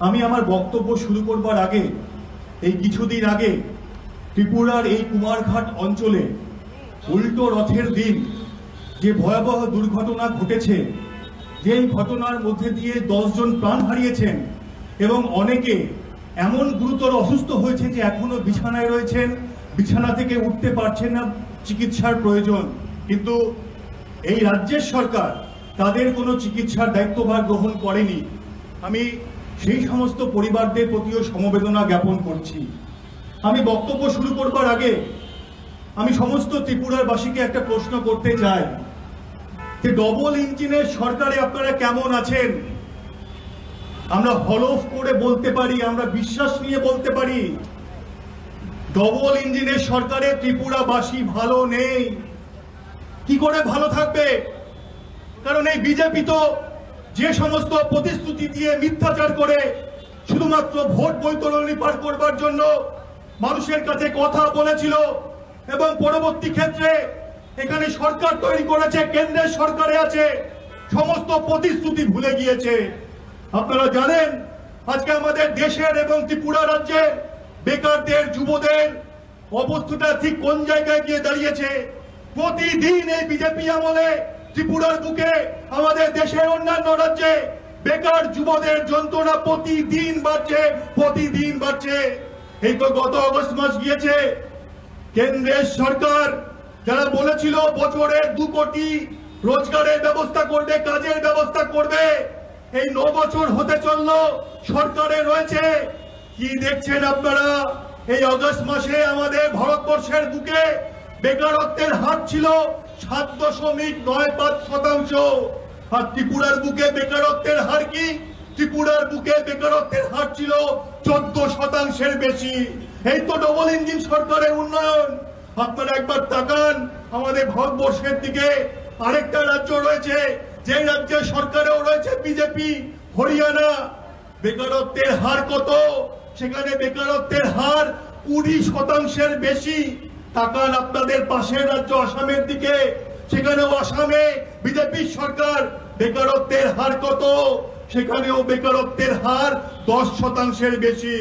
আমি আমার বক্তব্য শুরু করবার আগে এই কিছুদিন আগে ত্রিপুরার এই কুমারঘাট অঞ্চলে উল্টো রথের দিন যে ভয়াবহ দুর্ঘটনা ঘটেছে, যেই ঘটনার মধ্যে দিয়ে 10 জন প্রাণ হারিয়েছেন এবং অনেকে এমন গুরুতর অসুস্থ হয়েছে যে এখনো বিছানায় রয়েছেন, বিছানা থেকে উঠতে পারছেন না, চিকিৎসার প্রয়োজন। কিন্তু এই রাজ্যের সরকার তাদের কোনো চিকিৎসার দায়িত্বভার গ্রহণ করেনি। আমি সেই সমস্ত পরিবারদের প্রতিও সমবেদনা জ্ঞাপন করছি। আমি বক্তব্য শুরু করবার আগে আমি সমস্ত ত্রিপুরার বাসীকে একটা প্রশ্ন করতে চাই যে ডবল ইঞ্জিনের সরকারে আপনারা কেমন আছেন? আমরা হলফ করে বলতে পারি, আমরা বিশ্বাস নিয়ে বলতে পারি, ডবল ইঞ্জিনের সরকারে ত্রিপুরাবাসী ভালো নেই। কি করে ভালো থাকবে? কারণ এই বিজেপি তো যে সমস্ত প্রতিশ্রুতি দিয়ে মিথ্যাচার করে শুধুমাত্র ভোট বৈতরণী পার করবার জন্য মানুষের কাছে কথা বলেছিল এবং পরবর্তী ক্ষেত্রে এখানে সরকার তৈরি করেছে, কেন্দ্রের সরকারে আছে, সমস্ত প্রতিশ্রুতি ভুলে গিয়েছে। আপনারা জানেন আজকে আমাদের দেশের এবং ত্রিপুরা রাজ্যের বেকারদের, যুবদের অবস্থাটা ঠিক কোন জায়গায় গিয়ে দাঁড়িয়েছে। প্রতিদিন এই বিজেপি আমলে ত্রিপুরার বুকে, আমাদের দেশের অন্যান্য রাজ্যে বেকার যুবদের যন্ত্রণা প্রতিদিন বাড়ছে, প্রতিদিন বাড়ছে। এই তো গত আগস্ট মাস গিয়েছে, কেন্দ্রের সরকার যারা বলেছিল বছরের 2 কোটি রোজগারের ব্যবস্থা করবে, কাজের ব্যবস্থা করবে, এই 9 বছর হতে চললো সরকারে রয়েছে। কি দেখছেন আপনারা? এই আগস্ট মাসে আমাদের ভারতবর্ষের বুকে বেকারত্বের হার ছিল 7.95%। আর ত্রিপুরার বুকে বেকারত্বের হার কি? ত্রিপুরার বুকে বেকারত্বের হার ছিল 14%-এর বেশি। এই তো ডবল ইঞ্জিন সরকারের উন্নয়ন। আপনারা একবার তাকান আমাদের ভারতবর্ষের দিকে, আরেকটা রাজ্য রয়েছে যে রাজ্যের সরকারেও রয়েছে বিজেপি, হরিয়ানা। বেকারত্বের হার কত? সেখানে বেকারত্বের হার 20%-এর বেশি। তাকান আপনাদের পাশের রাজ্য আসামের দিকে, সেখানেও আসামে বিজেপির সরকার, বেকারত্বের হার কত? সেখানেও বেকারত্বের হার 10%-এর বেশি।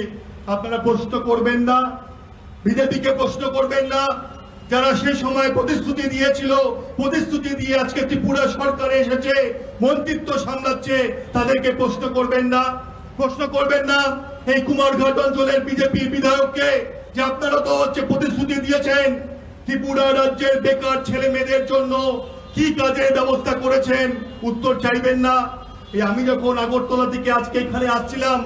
আপনারা প্রশ্ন করবেন না? বিজেপিকে প্রশ্ন করবেন না? যারা সে সময় প্রতিশ্রুতি দিয়েছিল, প্রতিশ্রুতি দিয়ে আজকে ত্রিপুরা সরকারে এসেছে, মন্ত্রিত্ব সামলাচ্ছে, তাদেরকে প্রশ্ন করবেন না? প্রশ্ন করবেন না এই কুমারঘাট অঞ্চলের বিজেপি বিধায়ককে যে আপনারা তো প্রতিশ্রুতি দিয়েছেন ত্রিপুরা রাজ্যের বেকার ছেলে মেয়েদের জন্য কি কাজের ব্যবস্থা করেছেন? উত্তর চাইবেন না? এই আমি যখন আগরতলা থেকে আজকে এখানে আসছিলাম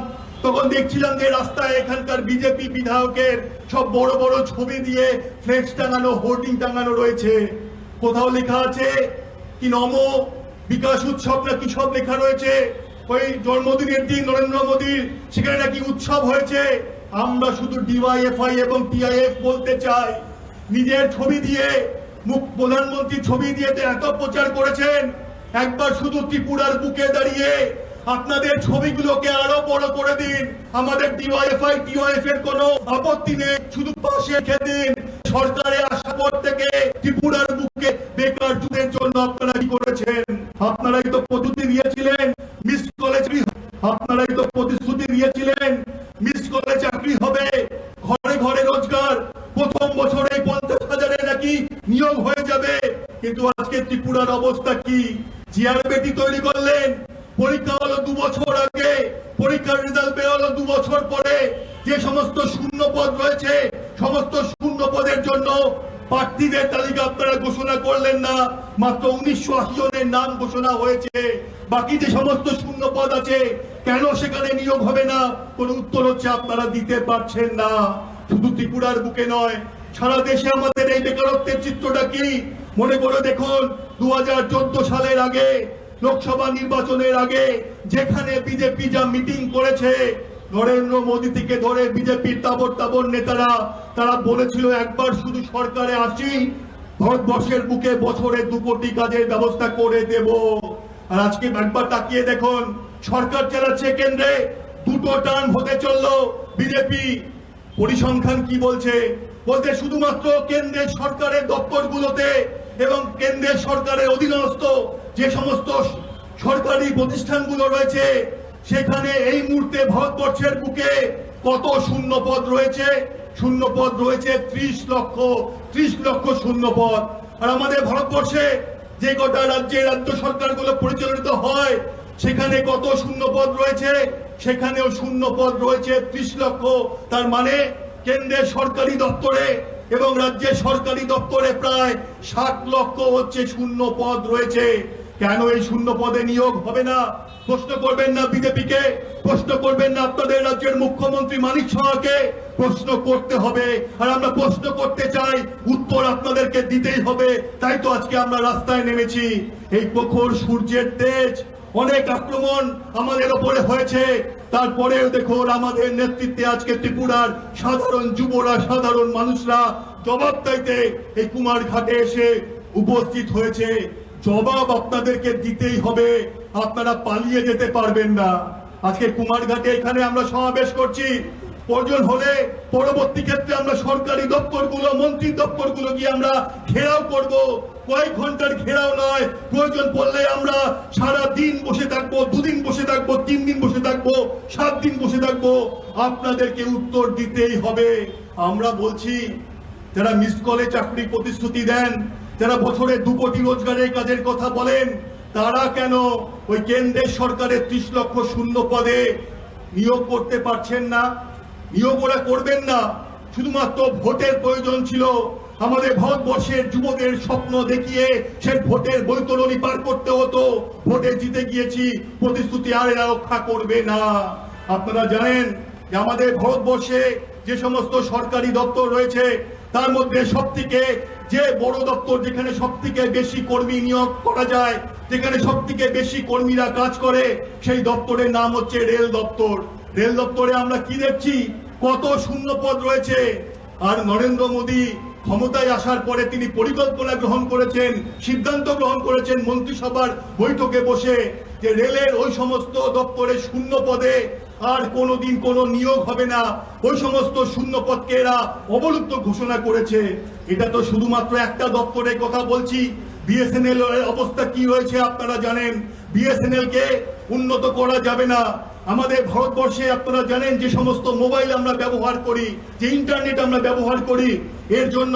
তখন দেখছিলাম যে রাস্তায় এখানকার বিজেপি বিধায়কের সব বড় বড় ছবি দিয়ে ফ্লেক্স টাঙানো, হোর্ডিং টাঙানো রয়েছে। কোথাও লেখা আছে কি নমো বিকাশ উৎসব না কি সব লেখা রয়েছে। ওই জন্মদিনের দিন নরেন্দ্র মোদীর, সেখানে নাকি উৎসব হয়েছে। আমরা শুধু ডিওয়াইএফআই এবং টিআইএফ বলতে চাই। নিজের ছবি দিয়ে, প্রধানমন্ত্রী ছবি দিয়ে এত প্রচার করেছেন, একবার শুধু ত্রিপুরার বুকে দাঁড়িয়ে আপনাদের ছবিগুলোকে আরো বড় করে দিন। আমাদের ডিওয়াইএফআই টিওএফ এর কোনো আপত্তি নেই, শুধু পাশে রেখে দিন। সরকারে আসার পর থেকে ত্রিপুরার বুকে বেকার যুবকদের জন্য আপনারা কি করেছেন? আপনারাই তো প্রতিশ্রুতি দিয়েছিলেন মিস কলেজ, আপনারাই তো প্রতিশ্রুতি দিয়েছিলেন মিস কলেজ চাকরি হবে, ঘরে ঘরে রোজগার, প্রথম বছরে 50,000-এ নাকি নিয়োগ হয়ে যাবে। কিন্তু আজকে ত্রিপুরার অবস্থা কি? জিআরবেটি তৈরি করলেন, পরীক্ষা হলো 2 বছর আগে, পরীক্ষার রেজাল্ট বের হলো 2 বছর পরে। যে সমস্ত শূন্য পদ রয়েছে, সমস্ত শূন্য পদের জন্য প্রার্থীদের তালিকা আপনারা ঘোষণা করলেন না। মাত্র 1980 জনের নাম ঘোষণা হয়েছে। বাকি যে সমস্ত শূন্য পদ আছে, কেন সেখানে নিয়োগ হবে না? কোন উত্তর হচ্ছে আপনারা দিতে পারছেন না। শুধু ত্রিপুরার বুকে নয়, সারা দেশে আমাদের এই বেকারত্বের চিত্রটা কি? মনে করে দেখুন 2014 সালের আগে, লোকসভা নির্বাচনের আগে যেখানে বিজেপি যা মিটিং করেছে, নরেন্দ্র মোদী থেকে ধরে বিজেপির তাবর নেতারা, তারা বলেছিল একবার শুধু সরকারে আসি, ভারতবর্ষের বুকে বছরে 2 কোটি কাজের ব্যবস্থা করে দেব। আর আজকে একবার তাকিয়ে দেখুন, সরকার চালাচ্ছে কেন্দ্রে, 2টো টার্ম হতে চললো বিজেপি। পরিসংখ্যান কি বলছে? বলতে শুধুমাত্র কেন্দ্রের সরকারের দপ্তরগুলোতে এবং কেন্দ্রের সরকারের অধীনস্থ যে সমস্ত সরকারি প্রতিষ্ঠানগুলো রয়েছে, সেখানে এই মুহূর্তে ভারতবর্ষের বুকে কত শূন্য পদ রয়েছে? শূন্য পদ রয়েছে 30 লক্ষ শূন্য পদ। আর আমাদের ভারতবর্ষে যে গোটা রাজ্যে রাজ্য সরকারগুলো পরিচালিত হয় সেখানে কত শূন্য পদ রয়েছে? সেখানেও শূন্য পদ রয়েছে 30 লক্ষ। তার মানে কেন্দ্রের সরকারি দপ্তরে এবং রাজ্যের সরকারি দপ্তরে প্রায় 60 লক্ষ হচ্ছে শূন্য পদ রয়েছে। কেন এই শূন্য পদে নিয়োগ হবে না? প্রশ্ন করবেন না বিজেপিকে, প্রশ্ন করবেন না আপনাদের রাজ্যের মুখ্যমন্ত্রী মানিক সাহাকে, প্রশ্ন করতে হবে। আর আমরা প্রশ্ন করতে চাই, উত্তর আপনাদেরকে দিতেই হবে। তাই তো আজকে আমরা রাস্তায় নেমেছি। এই প্রখর সূর্যের তেজ, অনেক আক্রমণ আমাদের ওপরে হয়েছে, তারপরেও দেখুন আমাদের নেতৃত্বে আজকে ত্রিপুরার সাধারণ যুবরা, সাধারণ মানুষরা জবাব চাইতে এই কুমারঘাটে এসে উপস্থিত হয়েছে। জবাব আপনাদেরকে দিতেই হবে, আপনারা পালিয়ে যেতে পারবেন না। আজকে কুমারঘাটে এখানে আমরা সমাবেশ করছি, প্রয়োজন হলে পরবর্তী ক্ষেত্রে আমরা সরকারি দপ্তরগুলো, মন্ত্রী দপ্তরগুলো গিয়ে আমরা ঘেরাও করব। কয়েক ঘন্টার ঘেরাও নয়, প্রয়োজন পড়লে আমরা সারা দিন বসে থাকবো, 2 দিন বসে থাকবো, 3 দিন বসে থাকবো, 7 দিন বসে থাকবো। আপনাদেরকে উত্তর দিতেই হবে। আমরা বলছি, যারা মিস কলে চাকরি প্রতিশ্রুতি দেন, যারা বছরে 2 কোটি রোজগারের কাজের কথা বলেন, তারা কেন ওই কেন্দ্রের সরকারের 30 লক্ষ শূন্য পদে নিয়োগ করতে পারছেন না? নিয়োগ ওরা করবেন না। শুধুমাত্র ভোটের প্রয়োজন ছিল। আমাদের ভারতবর্ষের যুবদের স্বপ্ন দেখিয়ে সে ভোটের বৈতরণী পার করতে হতো। ভোটে জিতে গিয়েছি, প্রতিশ্রুতি আর এরা রক্ষা করবে না। আপনারা জানেন যে আমাদের ভারতবর্ষে যে সমস্ত সরকারি দপ্তর রয়েছে তার মধ্যে সবথেকে যে বড় দপ্তর, যেখানে সবথেকে বেশি কর্মী নিয়োগ করা যায়, যেখানে সবথেকে বেশি কর্মীরা কাজ করে, সেই দপ্তরের নাম হচ্ছে রেল দপ্তর। রেল দপ্তরে আমরা কি দেখছি? কত শূন্য পদ রয়েছে। আর নরেন্দ্র মোদী ক্ষমতায় আসার পরে তিনি পরিকল্পনা গ্রহণ করেছেন, সিদ্ধান্ত গ্রহণ করেছেন মন্ত্রিসভার বৈঠকে বসে যে রেলের ওই সমস্ত দপ্তরে শূন্য পদে আর কোনোদিন কোনো নিয়োগ হবে না। ওই সমস্ত শূন্য পদকে এরা অবলুপ্ত ঘোষণা করেছে। এটা তো শুধুমাত্র একটা দপ্তরের কথা বলছি। বিএসএনএল এর অবস্থা কি হয়েছে আপনারা জানেন। বিএসএনএল কে উন্নত করা যাবে না। আমাদের ভারতবর্ষে আপনারা জানেন যে সমস্ত মোবাইল আমরা ব্যবহার করি, যে ইন্টারনেট আমরা ব্যবহার করি, এর জন্য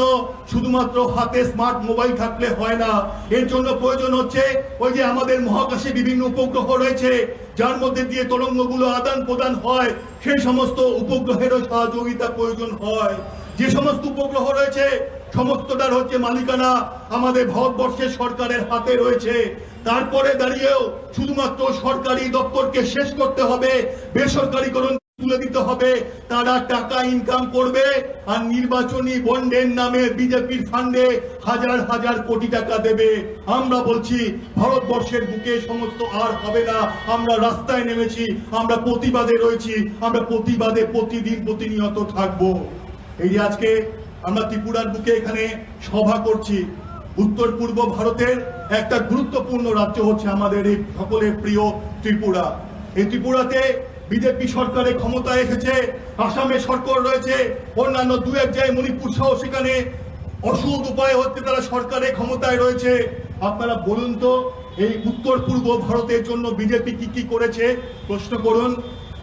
শুধুমাত্র হাতে স্মার্ট মোবাইল থাকলে হয় না। এর জন্য প্রয়োজন হচ্ছে ওই যে আমাদের মহাকাশে বিভিন্ন উপগ্রহ রয়েছে, যার মধ্যে দিয়ে তরঙ্গগুলো আদান প্রদান হয়, সেই সমস্ত উপগ্রহেরও সহযোগিতা প্রয়োজন হয়। যে সমস্ত উপগ্রহ রয়েছে সমস্তটার হচ্ছে মালিকানা আমাদের ভারতবর্ষের সরকারের হাতে রয়েছে। তারপরে দাঁড়িয়েও শুধুমাত্র সরকারি দপ্তরকে শেষ করতে হবে, বেসরকারীকরণ তুলে দিতে হবে। তারা টাকা ইনকাম করবে আর নির্বাচনী বন্ডের নামে বিজেপির ফান্ডে হাজার হাজার কোটি টাকা দেবে। আমরা বলছি ভারতবর্ষের বুকে সমস্ত আর হবে না। আমরা রাস্তায় নেমেছি, আমরা প্রতিবাদে রয়েছি, আমরা প্রতিবাদে প্রতিদিন প্রতিনিয়ত থাকবো। এই যে আজকে আমরা ত্রিপুরার বুকে এখানে সভা করছি, উত্তর পূর্ব ভারতের একটা গুরুত্বপূর্ণ রাজ্য হচ্ছে আমাদের এই সকলের প্রিয় ত্রিপুরা। এই ত্রিপুরাতে বিজেপি সরকারের ক্ষমতায় এসেছে, আসামে সরকার রয়েছে, অন্যান্য 2-1 জায়গায় মণিপুর সহ সেখানে অসৎ উপায় হচ্ছে তারা সরকারের ক্ষমতায় রয়েছে। আপনারা বলুন তো এই উত্তর পূর্ব ভারতের জন্য বিজেপি কি কি করেছে প্রশ্ন করুন,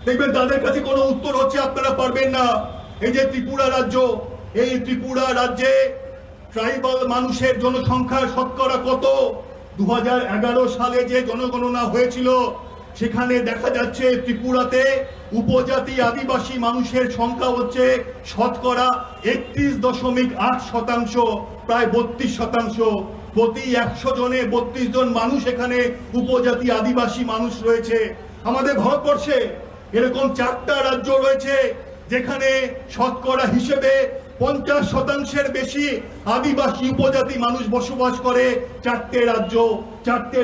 দেখবেন তাদের কাছে কোনো উত্তর হচ্ছে আপনারা পারবেন না। এই যে ত্রিপুরা রাজ্য, এই ত্রিপুরা রাজ্যে ট্রাইবাল মানুষের জনসংখ্যার শতকরা কত? 2011 সালে যে জনগণনা হয়েছিল সেখানে দেখা যাচ্ছে ত্রিপুরাতে উপজাতি আদিবাসী মানুষের সংখ্যা হচ্ছে শতকরা 31.8%, প্রায় 32%। প্রতি 100 জনে 32 জন মানুষ এখানে উপজাতি আদিবাসী মানুষ রয়েছে। আমাদের ভারতবর্ষে এরকম 4টা রাজ্য রয়েছে যেখানে শতকরা হিসেবে 50% বেশি আদিবাসী উপজাতি মানুষ বসবাস করে। 4টে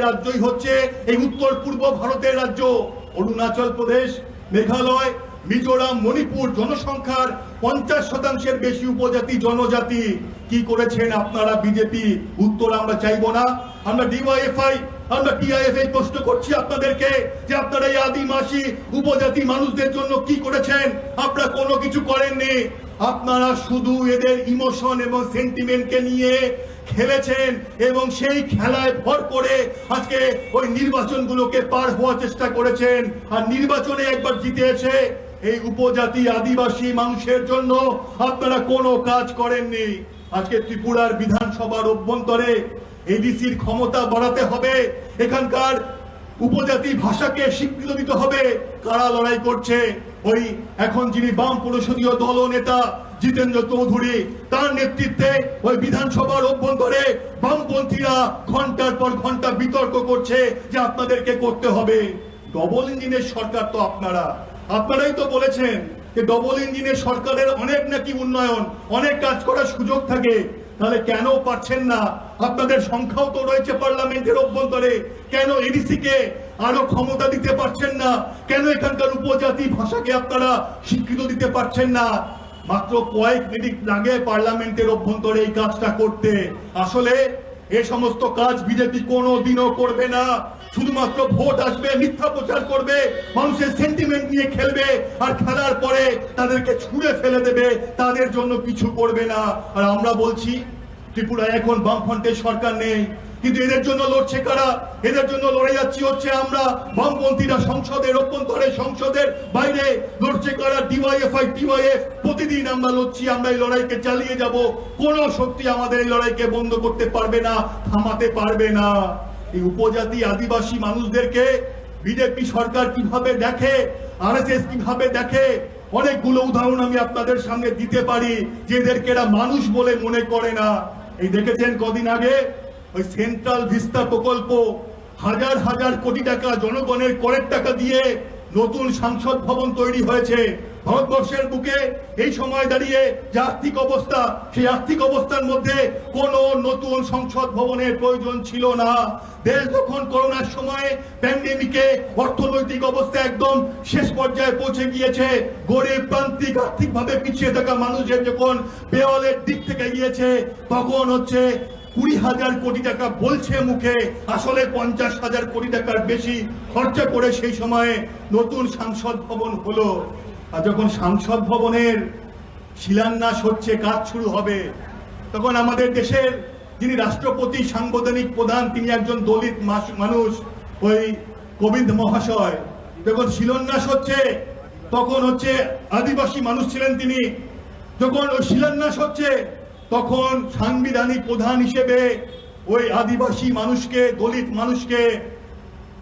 রাজ্যই হচ্ছে এই উত্তর পূর্ব ভারতের রাজ্য। অরুণাচল প্রদেশ, মেঘালয়, মিজোরাম, মণিপুর জনসংখ্যার 50% বেশি উপজাতি জনজাতি। কি করেছেন আপনারা বিজেপি? উত্তর আমরা চাইবো না। আমরা ডিওয়াইএফআই, আমরা টিআইএফআই প্রশ্ন করছি আপনাদেরকে যে আপনারা এই আদিবাসী উপজাতি মানুষদের জন্য কি করেছেন? আপনারা কোনো কিছু করেননি। আপনারা শুধু এদের ইমোশন এবং সেন্টিমেন্টকে নিয়ে খেলেছেন এবং সেই খেলায় ভর করে আজকে ওই নির্বাচনগুলোকে পার হওয়ার চেষ্টা করেছেন। আর নির্বাচনে একবার জিতে এসে এই উপজাতি আদিবাসী মানুষের জন্য আপনারা কোনো কাজ করেননি। আজকে ত্রিপুরার বিধানসভার অভ্যন্তরে এডিসির ক্ষমতা বাড়াতে হবে, এখানকার উপজাতি ভাষাকে স্বীকৃতি দিতে হবে। কারা লড়াই করছে? ওই এখন যিনি বাম পরিষদীয় দল নেতা জিতেন্দ্র চৌধুরী, তার নেতৃত্বে ওই বিধানসভার অভ্যন্তরে বামপন্থীরা ঘন্টার পর ঘন্টা বিতর্ক করছে যে আপনাদেরকে করতে হবে। ডবল ইঞ্জিনের সরকার তো আপনারাই তো বলেছেন যে ডবল ইঞ্জিনের সরকারের অনেক নাকি উন্নয়ন, অনেক কাজ করার সুযোগ থাকে। তাহলে কেন পারছেন না? আপনাদের সংখ্যাও তো রয়েছে পার্লামেন্টের অভ্যন্তরে, কেন এডিসি কে আরো ক্ষমতা দিতে পারছেন না? কেন এখানকার উপজাতি ভাষাকে আপনারা স্বীকৃতি দিতে পারছেন না? মাত্র কয়েক মিনিট লাগে পার্লামেন্টের অভ্যন্তরে এই কাজটা করতে। আসলে এই সমস্ত কাজ বিজেপি কোনোদিনও করবে না। শুধুমাত্র ভোট আসবে, মিথ্যা প্রচার করবে, মানুষের সেন্টিমেন্ট নিয়ে খেলবে, আর খেলার পরে তাদেরকে ছুঁড়ে ফেলে দেবে, তাদের জন্য কিছু করবে না। আর আমরা বলছি ত্রিপুরায় এখন বামফ্রন্টের সরকার নেই, কিন্তু এদের জন্য লড়ছে কারা? এদের জন্য লড়ে যাচ্ছি হচ্ছে আমরা বামপন্থীরা। সংসদের অভ্যন্তরে, সংসদের বাইরে লড়ছে কারা? DYFI, TYF. প্রতিদিন আমরা লড়ছি, আমরা এই লড়াইকে চালিয়ে যাব। কোন শক্তি আমাদের এই লড়াইকে বন্ধ করতে পারবে না, থামাতে পারবে না। এই উপজাতি আদিবাসী মানুষদেরকে বিজেপি সরকার কিভাবে দেখে, আরএসএস কিভাবে দেখে, অনেকগুলো উদাহরণ আমি আপনাদের সামনে দিতে পারি যে এদেরকে এরা মানুষ বলে মনে করে না। এই দেখেছেন কদিন আগে ওই সেন্ট্রাল ভিস্তা প্রকল্প, হাজার হাজার কোটি টাকা জনগণের করের টাকা দিয়ে নতুন সংসদ ভবন তৈরি হয়েছে। ভারতবর্ষের বুকে এই সময় দাঁড়িয়ে যে আর্থিক অবস্থা, সেই আর্থিক অবস্থার মধ্যে কোনো নতুন সংসদ ভবনের প্রয়োজন ছিল না। দেশ যখন করোনার সময়ে প্যান্ডেমিকে অর্থনৈতিক অবস্থা একদম শেষ পর্যায়ে পৌঁছে গিয়েছে, গরিব প্রান্তিক আর্থিকভাবে পিছিয়ে থাকা মানুষের যখন বেওয়ালের দিক থেকে গিয়েছে, তখন হচ্ছে 20,000 কোটি টাকা বলছে মুখে, আসলে 50,000 কোটি টাকার বেশি খরচা করে সেই সময়ে নতুন সংসদ ভবন হলো। আর যখন সংসদ ভবনের শিলান্যাস হচ্ছে, কাজ শুরু হবে, তখন আমাদের দেশের যিনি রাষ্ট্রপতি সাংবিধানিক প্রধান, তিনি একজন দলিত মানুষ, ওই কোবিন্দ মহাশয়। যখন শিলান্যাস হচ্ছে তখন হচ্ছে আদিবাসী মানুষ ছিলেন তিনি। যখন ওই শিলান্যাস হচ্ছে তখন সাংবিধানিক প্রধান হিসেবে ওই আদিবাসী মানুষকে, দলিত মানুষকে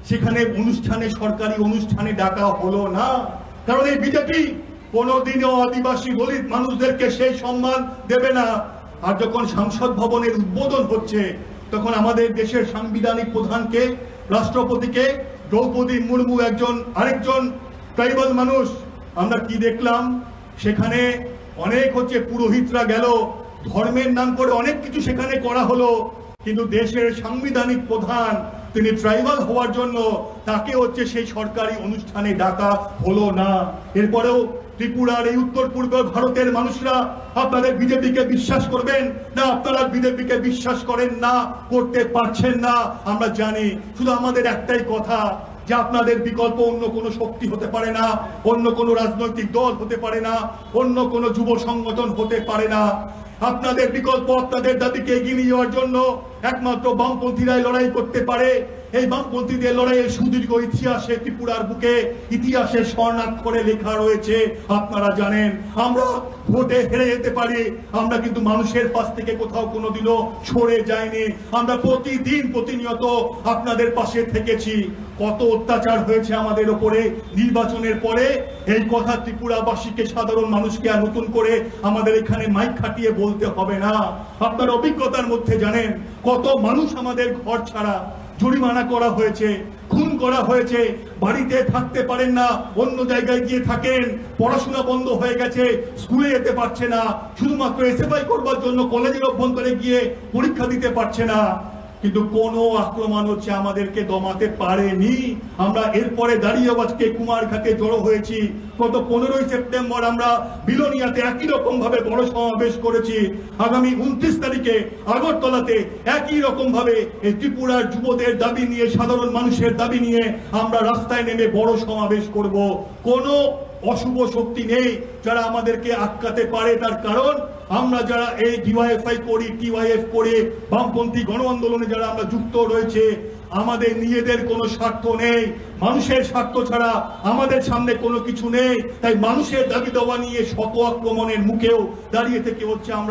সেখানে অনুষ্ঠানে, সরকারি অনুষ্ঠানে ডাকা হলো না। কারণ এই বিজেপি কোনোদিনও আদিবাসী দলিত মানুষদেরকে সেই সম্মান দেবে না। আর যখন সংসদ ভবনের উদ্বোধন হচ্ছে তখন আমাদের দেশের সাংবিধানিক প্রধানকে, রাষ্ট্রপতিকে, দ্রৌপদী মুর্মু আরেকজন ট্রাইবাল মানুষ, আমরা কি দেখলাম সেখানে? অনেক হচ্ছে পুরোহিতরা গেল, ধর্মের নাম করে অনেক কিছু সেখানে করা হলো, কিন্তু দেশের সাংবিধানিক প্রধান তিনি ট্রাইবাল হওয়ার জন্য তাকে হচ্ছে সেই সরকারি অনুষ্ঠানে ডাকা হলো না। এরপরেও ত্রিপুরার এই উত্তর পূর্ব ভারতের মানুষরা আপনাদের বিজেপিকে বিশ্বাস করবেন না? আপনারা বিজেপিকে বিশ্বাস করেন না, করতে পারছেন না, আমরা জানি। শুধু আমাদের একটাই কথা যে আপনাদের বিকল্প অন্য কোনো শক্তি হতে পারে না, অন্য কোনো রাজনৈতিক দল হতে পারে না, অন্য কোনো যুব সংগঠন হতে পারে না। আপনাদের বিকল্প, আপনাদের দাবিকে এগিয়ে নিয়ে যাওয়ার জন্য একমাত্র বামপন্থীরাই লড়াই করতে পারে। এই বামপন্থীদের লড়াইয়ের সুদীর্ঘ ইতিহাসে ত্রিপুরার বুকে ইতিহাসের স্বর্ণাক্ষরে লেখা রয়েছে, আপনারা জানেন। আমরা ভোটে হেরে যেতে পারি, আমরা কিন্তু মানুষের পাশ থেকে কোথাও কোনোদিনও সরে যাইনি। আমরা প্রতিদিন প্রতিনিয়ত আপনাদের পাশে থেকেছি। কত অত্যাচার হয়েছে আমাদের ওপরে নির্বাচনের পরে, এই কথা ত্রিপুরাবাসীকে, সাধারণ মানুষকে আর নতুন করে আমাদের এখানে মাইক খাটিয়ে বলতে হবে না। আপনার অভিজ্ঞতার মধ্যে জানেন কত মানুষ আমাদের ঘর ছাড়া, জরিমানা করা হয়েছে, খুন করা হয়েছে, বাড়িতে থাকতে পারেন না, অন্য জায়গায় গিয়ে থাকেন, পড়াশোনা বন্ধ হয়ে গেছে, স্কুলে যেতে পারছে না, শুধুমাত্র এসএফআই করবার জন্য কলেজের অভ্যন্তরে গিয়ে পরীক্ষা দিতে পারছে না। কিন্তু কোনো আক্রমণ হচ্ছে আমাদেরকে দমাতে পারেনি। আমরা এরপরে দাঁড়িয়ে আজকে কুমারঘাটে জড়ো হয়েছি। গত 15ই সেপ্টেম্বর আমরা বিলোনিয়াতে একই রকম ভাবে বড় সমাবেশ করেছি। আগামী 29 তারিখে আগরতলাতে একই রকম ভাবে এই ত্রিপুরার যুবদের দাবি নিয়ে, সাধারণ মানুষের দাবি নিয়ে আমরা রাস্তায় নেমে বড় সমাবেশ করব। কোনো অশুভ শক্তি নেই যারা আমাদেরকে আটকাতে পারে। তার কারণ আমরা যারা এই ডিওয়াইএফআই করি, টিওয়াইএফ করে বামপন্থী গণ আন্দোলনে যারা আমরা যুক্ত রয়েছে, আমাদের নিজেদের কোনো স্বার্থ নেই, মানুষের স্বার্থ ছাড়া আমাদের সামনে কোনো কিছু নেই। তাই মানুষের দাবি দাওয়া নিয়ে শত আক্রমণের মুখেও দাঁড়িয়ে থেকে হচ্ছে আমরা